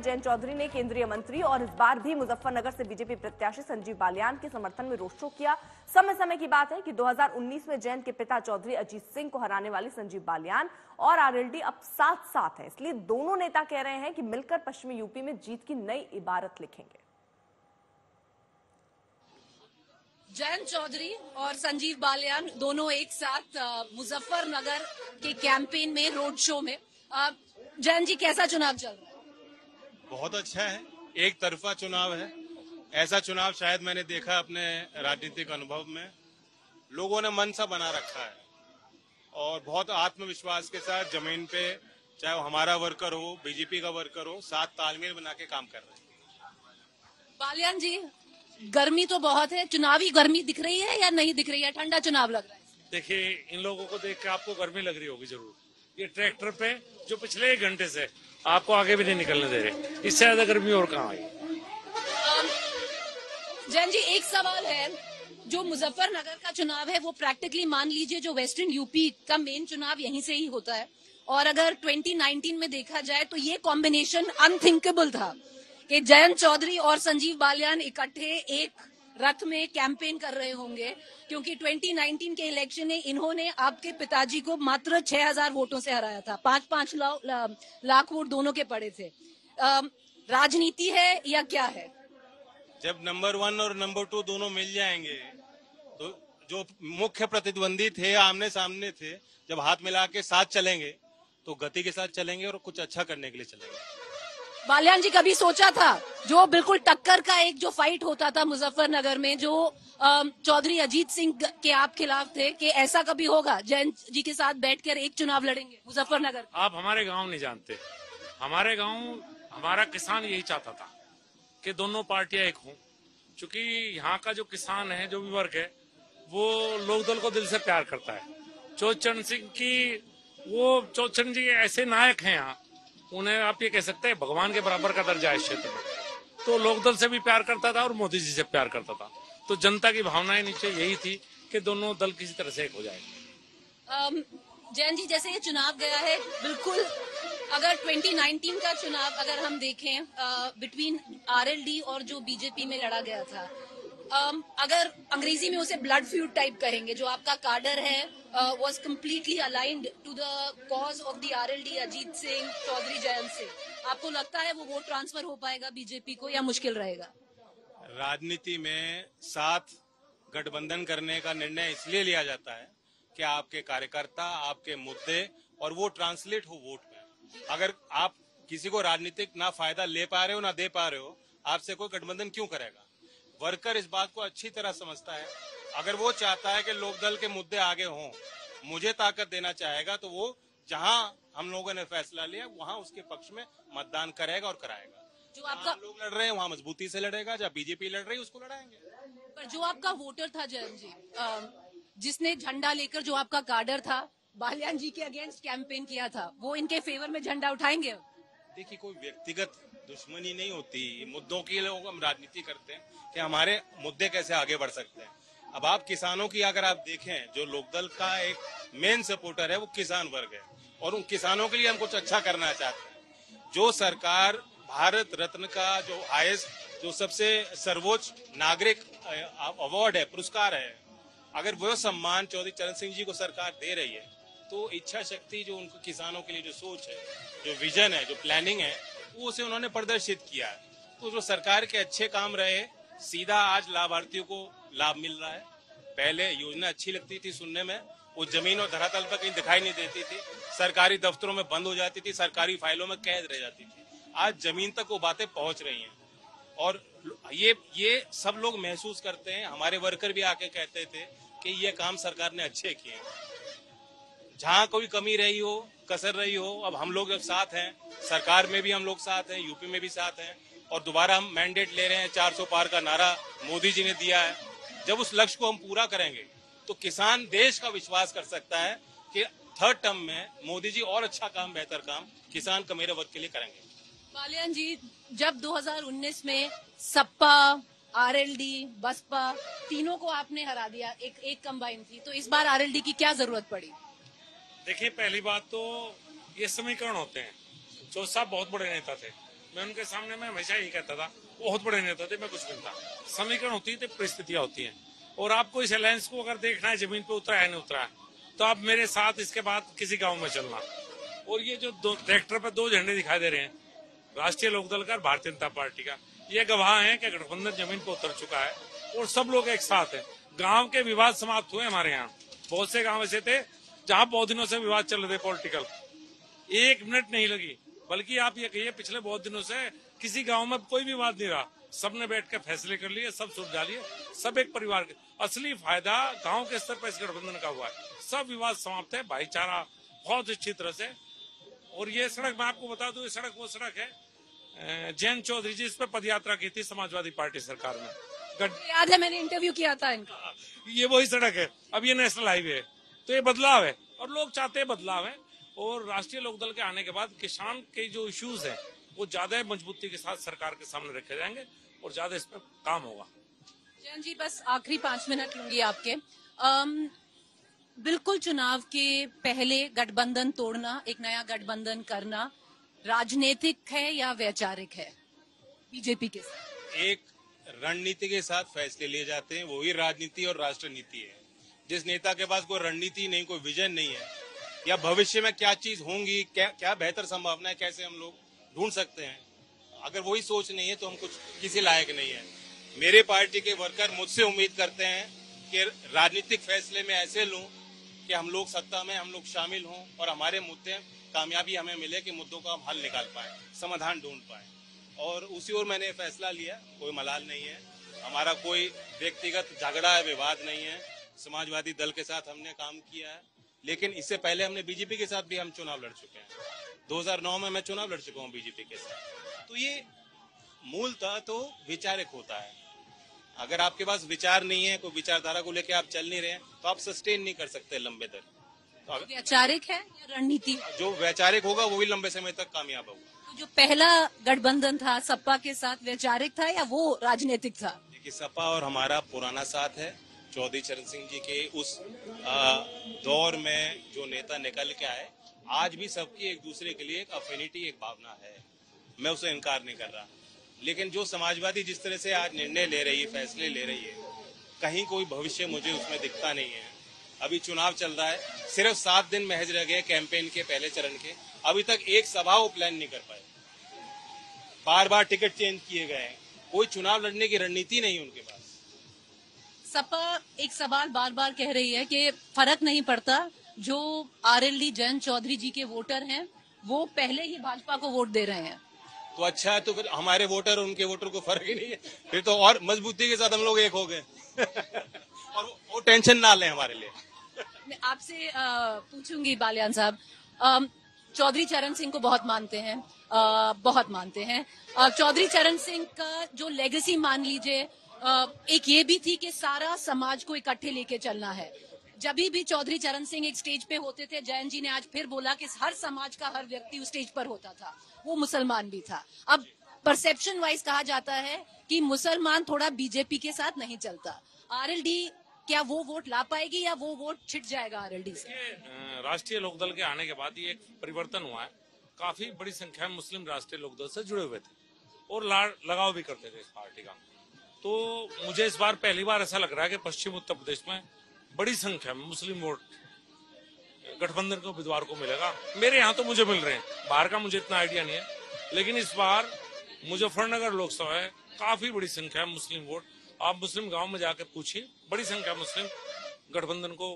जयंत चौधरी ने केंद्रीय मंत्री और इस बार भी मुजफ्फरनगर से बीजेपी प्रत्याशी संजीव बालियान के समर्थन में रोड शो किया। समय की बात है कि 2019 में जयंत के पिता चौधरी अजीत सिंह को हराने वाली संजीव बालियान और आरएलडी अब साथ साथ है, इसलिए दोनों नेता कह रहे हैं कि मिलकर पश्चिमी यूपी में जीत की नई इबारत लिखेंगे। जयंत चौधरी और संजीव बालियान दोनों एक साथ मुजफ्फरनगर के कैंपेन में, रोड शो में। जयंत जी, कैसा चुनाव चल रहा है? बहुत अच्छा है, एक तरफा चुनाव है। ऐसा चुनाव शायद मैंने देखा अपने राजनीतिक अनुभव में। लोगों ने मन सा बना रखा है और बहुत आत्मविश्वास के साथ जमीन पे, चाहे वो हमारा वर्कर हो, बीजेपी का वर्कर हो, साथ तालमेल बना के काम कर रहे हैं। बालियान जी, गर्मी तो बहुत है, चुनावी गर्मी दिख रही है या नहीं दिख रही है? ठंडा चुनाव लग रहा है। देखिए, इन लोगों को देख के आपको गर्मी लग रही होगी जरूर। ये ट्रैक्टर पे जो पिछले 1 घंटे से आपको आगे भी नहीं निकलने दे रहे, इससे ज्यादा गर्मी और कहाँ आई? जैन जी, एक सवाल है, जो मुजफ्फरनगर का चुनाव है वो प्रैक्टिकली मान लीजिए जो वेस्टर्न यूपी का मेन चुनाव यहीं से ही होता है, और अगर 2019 में देखा जाए तो ये कॉम्बिनेशन अनथिंकेबल था कि जयंत चौधरी और संजीव बालियान इकट्ठे एक रथ में कैंपेन कर रहे होंगे, क्योंकि 2019 के इलेक्शन में इन्होंने आपके पिताजी को मात्र 6000 वोटों से हराया था। 5-5 लाख वोट दोनों के पड़े थे। राजनीति है या क्या है? जब नंबर 1 और नंबर 2 दोनों मिल जाएंगे तो जो मुख्य प्रतिद्वंदी थे, आमने सामने थे, जब हाथ मिला के साथ चलेंगे तो गति के साथ चलेंगे और कुछ अच्छा करने के लिए चलेंगे। बालियान जी, कभी सोचा था जो बिल्कुल टक्कर का एक जो फाइट होता था मुजफ्फरनगर में, जो चौधरी अजीत सिंह के आप खिलाफ थे, कि ऐसा कभी होगा जयंत जी के साथ बैठकर एक चुनाव लड़ेंगे मुजफ्फरनगर? आप हमारे गांव नहीं जानते। हमारे गांव, हमारा किसान यही चाहता था कि दोनों पार्टियां एक हों, क्योंकि यहाँ का जो किसान है, जो भी वर्ग है, वो लोकदल को दिल से प्यार करता है। चौधरी सिंह की, वो चौधरी जी ऐसे नायक हैं यहाँ, उन्हें आप ये कह सकते हैं भगवान के बराबर का दर्जा है इस क्षेत्र में। तो लोकदल से भी प्यार करता था और मोदी जी से प्यार करता था। तो जनता की भावनाएं नीचे यही थी कि दोनों दल किसी तरह से एक हो जाएंगे। जयंत जी, जैसे ये चुनाव गया है, बिल्कुल अगर 2019 का चुनाव अगर हम देखें बिटवीन आरएलडी और जो बीजेपी में लड़ा गया था, अगर अंग्रेजी में उसे ब्लड फ्यूड टाइप कहेंगे, जो आपका काडर है was completely aligned to the cause of the RLD, Ajit Singh, Chaudhary Jayant Singh, आपको लगता है वो वोट ट्रांसफर हो पाएगा बीजेपी को या मुश्किल रहेगा? राजनीति में साथ गठबंधन करने का निर्णय इसलिए लिया जाता है कि आपके कार्यकर्ता, आपके मुद्दे और वो ट्रांसलेट हो वोट में। अगर आप किसी को राजनीतिक ना फायदा ले पा रहे हो ना दे पा रहे हो, आपसे कोई गठबंधन क्यों करेगा? वर्कर इस बात को अच्छी तरह समझता है। अगर वो चाहता है कि लोकदल के मुद्दे आगे हों, मुझे ताकत देना चाहेगा, तो वो जहां हम लोगों ने फैसला लिया वहां उसके पक्ष में मतदान करेगा और कराएगा। जो आपका लोग लड़ रहे हैं वहां मजबूती से लड़ेगा, जब बीजेपी लड़ रही है उसको लड़ाएंगे। पर जो आपका वोटर था जयंत जी, जिसने झंडा लेकर, जो आपका काडर था, बालियान जी के अगेंस्ट कैंपेन किया था, वो इनके फेवर में झंडा उठाएंगे? देखिए, कोई व्यक्तिगत दुश्मनी नहीं होती, मुद्दों के लिए हम राजनीति करते हैं कि हमारे मुद्दे कैसे आगे बढ़ सकते हैं। अब आप किसानों की अगर आप देखें, जो लोकदल का एक मेन सपोर्टर है वो किसान वर्ग है, और उन किसानों के लिए हम कुछ अच्छा करना चाहते हैं। जो सरकार भारत रत्न का जो हाईएस्ट, जो सबसे सर्वोच्च नागरिक अवार्ड है, पुरस्कार है, अगर वो सम्मान चौधरी चरण सिंह जी को सरकार दे रही है, तो इच्छा शक्ति जो उनको किसानों के लिए जो सोच है, जो विजन है, जो प्लानिंग है, वो उसे उन्होंने प्रदर्शित किया है। तो जो सरकार के अच्छे काम रहे, सीधा आज लाभार्थियों को लाभ मिल रहा है। पहले योजना अच्छी लगती थी सुनने में, वो जमीन और धरातल पर कहीं दिखाई नहीं देती थी, सरकारी दफ्तरों में बंद हो जाती थी, सरकारी फाइलों में कैद रह जाती थी। आज जमीन तक वो बातें पहुंच रही हैं और ये सब लोग महसूस करते हैं। हमारे वर्कर भी आके कहते थे कि ये काम सरकार ने अच्छे किए। जहां कोई कमी रही हो, कसर रही हो, अब हम लोग साथ हैं, सरकार में भी हम लोग साथ हैं, यूपी में भी साथ हैं, और दोबारा हम मैंडेट ले रहे हैं। 400 पार का नारा मोदी जी ने दिया है। जब उस लक्ष्य को हम पूरा करेंगे तो किसान देश का विश्वास कर सकता है कि थर्ड टर्म में मोदी जी और अच्छा काम, बेहतर काम किसान का मेरे वर्ग के लिए करेंगे। बालियान जी, जब 2019 में सपा, आरएलडी, बसपा तीनों को आपने हरा दिया, एक कंबाइन थी, तो इस बार आरएलडी की क्या जरूरत पड़ी? देखिए, पहली बात तो ये समीकरण होते हैं। चौधरी साहब बहुत बड़े नेता थे, मैं उनके सामने मैं हमेशा यही कहता था, बहुत बड़े नेता थे, मैं कुछ नहीं था। समीकरण होती है तो परिस्थितियां होती हैं, और आपको इस अलायंस को अगर देखना है जमीन पे उतरा है नहीं उतरा है, तो आप मेरे साथ इसके बाद किसी गांव में चलना। और ये जो ट्रैक्टर पर 2 झंडे दिखाई दे रहे हैं, राष्ट्रीय लोकदल का और भारतीय जनता पार्टी का, ये गवाह है कि गठबंधन जमीन पर उतर चुका है और सब लोग एक साथ हैं। गांव के विवाद समाप्त हुए हमारे यहाँ। बहुत से गांव ऐसे थे जहां बहुत दिनों से विवाद चल रहे थे पॉलिटिकल, 1 मिनट नहीं लगी। बल्कि आप ये कहिए पिछले बहुत दिनों से किसी गांव में कोई विवाद नहीं रहा, सबने बैठ कर फैसले कर लिए, सब सुलझा लिए, सब एक परिवार के। असली फायदा गांव के स्तर पर इस गठबंधन का हुआ है। सब विवाद समाप्त है, भाईचारा बहुत अच्छी तरह से। और ये सड़क मैं आपको बता दूं, ये सड़क वो सड़क है जैन चौधरी जी इस पर पदयात्रा की थी समाजवादी पार्टी सरकार में। याद है, मैंने इंटरव्यू किया था इनका। ये वही सड़क है, अब ये नेशनल हाईवे है। तो ये बदलाव है और लोग चाहते हैं बदलाव है। और राष्ट्रीय लोकदल के आने के बाद किसान के जो इश्यूज हैं वो ज्यादा मजबूती के साथ सरकार के सामने रखे जाएंगे और ज्यादा इस पर काम होगा। जैन जी, बस आखिरी 5 मिनट लूंगी आपके। बिल्कुल चुनाव के पहले गठबंधन तोड़ना, एक नया गठबंधन करना राजनीतिक है या वैचारिक है बीजेपी के साथ? एक रणनीति के साथ फैसले लिए जाते हैं, वही राजनीति और राष्ट्र नीति है। जिस नेता के पास कोई रणनीति नहीं, कोई विजन नहीं है, या भविष्य में क्या चीज होंगी, क्या बेहतर संभावना है, कैसे हम लोग ढूंढ सकते हैं, अगर वही सोच नहीं है तो हम कुछ किसी लायक नहीं है। मेरे पार्टी के वर्कर मुझसे उम्मीद करते हैं कि राजनीतिक फैसले में ऐसे लूं कि हम लोग सत्ता में हम लोग शामिल हों और हमारे मुद्दे कामयाबी हमें मिले कि मुद्दों का हम हल निकाल पाए, समाधान ढूंढ पाए। और उसी ओर मैंने फैसला लिया। कोई मलाल नहीं है, हमारा कोई व्यक्तिगत झगड़ा है, विवाद नहीं है। समाजवादी दल के साथ हमने काम किया है, लेकिन इससे पहले हमने बीजेपी के साथ भी हम चुनाव लड़ चुके हैं। 2009 में मैं चुनाव लड़ चुका हूँ बीजेपी के साथ। तो ये मूलतः तो वैचारिक होता है। अगर आपके पास विचार नहीं है, कोई विचारधारा को लेकर आप चल नहीं रहे हैं, तो आप सस्टेन नहीं कर सकते लंबे तक। तो वैचारिक है या रणनीति? जो वैचारिक होगा वही लंबे समय तक कामयाब होगा। तो जो पहला गठबंधन था सपा के साथ, वैचारिक था या वो राजनीतिक था? देखिए, सपा और हमारा पुराना साथ है। चौधरी चरण सिंह जी के उस दौर में जो नेता निकल के आए, आज भी सबकी एक दूसरे के लिए एक अफिनिटी, एक भावना है। मैं उसे इनकार नहीं कर रहा, लेकिन जो समाजवादी जिस तरह से आज निर्णय ले रही है, फैसले ले रही है, कहीं कोई भविष्य मुझे उसमें दिखता नहीं है। अभी चुनाव चल रहा है, सिर्फ 7 दिन महज रह गए कैंपेन के पहले चरण के, अभी तक एक सभा वो प्लान नहीं कर पाए। बार बार टिकट चेंज किए गए, कोई चुनाव लड़ने की रणनीति नहीं उनके पास। सपा एक सवाल बार बार कह रही है कि फर्क नहीं पड़ता, जो आरएलडी जैन चौधरी जी के वोटर हैं वो पहले ही भाजपा को वोट दे रहे हैं। तो अच्छा है, तो फिर हमारे वोटर और उनके वोटर को फर्क ही नहीं है, फिर तो और मजबूती के साथ हम लोग एक हो गए। और वो टेंशन ना लें हमारे लिए। मैं आपसे पूछूंगी बालियान साहब, चौधरी चरण सिंह को बहुत मानते हैं, बहुत मानते हैं। चौधरी चरण सिंह का जो लेगेसी मान लीजिए, एक ये भी थी कि सारा समाज को इकट्ठे लेके चलना है। जब भी चौधरी चरण सिंह एक स्टेज पे होते थे, जैन जी ने आज फिर बोला कि हर समाज का हर व्यक्ति उस स्टेज पर होता था, वो मुसलमान भी था। अब परसेप्शन वाइज कहा जाता है कि मुसलमान थोड़ा बीजेपी के साथ नहीं चलता। आरएलडी क्या वो वोट ला पाएगी या वो वोट छिट जाएगा आरएलडी से? राष्ट्रीय लोकदल के आने के बाद ये एक परिवर्तन हुआ है। काफी बड़ी संख्या में मुस्लिम राष्ट्रीय लोकदल से जुड़े हुए थे और लगाव भी करते थे इस पार्टी का। तो मुझे इस बार पहली बार ऐसा लग रहा है कि पश्चिम उत्तर प्रदेश में बड़ी संख्या में मुस्लिम वोट गठबंधन को उम्मीदवार को मिलेगा। मेरे यहाँ तो मुझे मिल रहे हैं, बाहर का मुझे इतना आइडिया नहीं है, लेकिन इस बार मुजफ्फरनगर लोकसभा है, काफी बड़ी संख्या में मुस्लिम वोट। आप मुस्लिम गांव में जाकर पूछिए, बड़ी संख्या में मुस्लिम गठबंधन को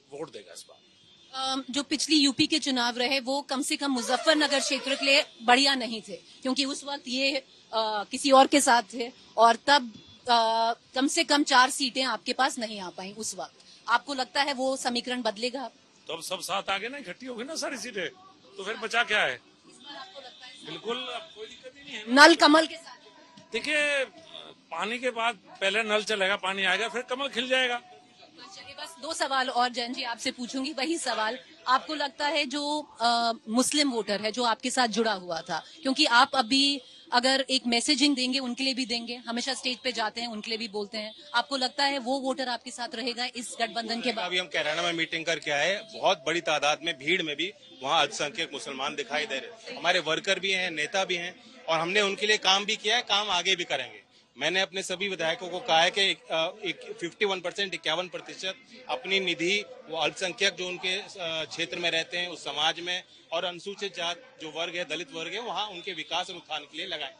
वोट देगा इस बार। जो पिछली यूपी के चुनाव रहे वो कम से कम मुजफ्फरनगर क्षेत्र के लिए बढ़िया नहीं थे, क्योंकि उस वक्त ये किसी और के साथ थे और तब कम से कम 4 सीटें आपके पास नहीं आ पाई उस वक्त। आपको लगता है वो समीकरण बदलेगा? तो अब सब साथ आगे ना, इकट्ठी होगी ना सारी सीटें, तो फिर बचा क्या है? बिल्कुल, अब कोई दिक्कत ही नहीं है। नल कमल के साथ देखिए, पानी के बाद पहले नल चलेगा, पानी आएगा, फिर कमल खिल जाएगा। चलिए, बस 2 सवाल और जैन जी आपसे पूछूंगी। वही सवाल, आपको लगता है जो मुस्लिम वोटर है जो आपके साथ जुड़ा हुआ था, क्योंकि आप अभी अगर एक मैसेजिंग देंगे उनके लिए भी देंगे, हमेशा स्टेज पे जाते हैं उनके लिए भी बोलते हैं, आपको लगता है वो वोटर आपके साथ रहेगा इस गठबंधन के बाद? अभी हम कैराना में मीटिंग करके आए, बहुत बड़ी तादाद में भीड़ में भी वहाँ अल्पसंख्यक मुसलमान दिखाई दे रहे, हमारे वर्कर भी हैं, नेता भी हैं, और हमने उनके लिए काम भी किया है, काम आगे भी करेंगे। मैंने अपने सभी विधायकों को कहा है कि 51%, 51% अपनी निधि वो अल्पसंख्यक जो उनके क्षेत्र में रहते हैं उस समाज में और अनुसूचित जात जो वर्ग है, दलित वर्ग है, वहाँ उनके विकास और उत्थान के लिए लगाएं।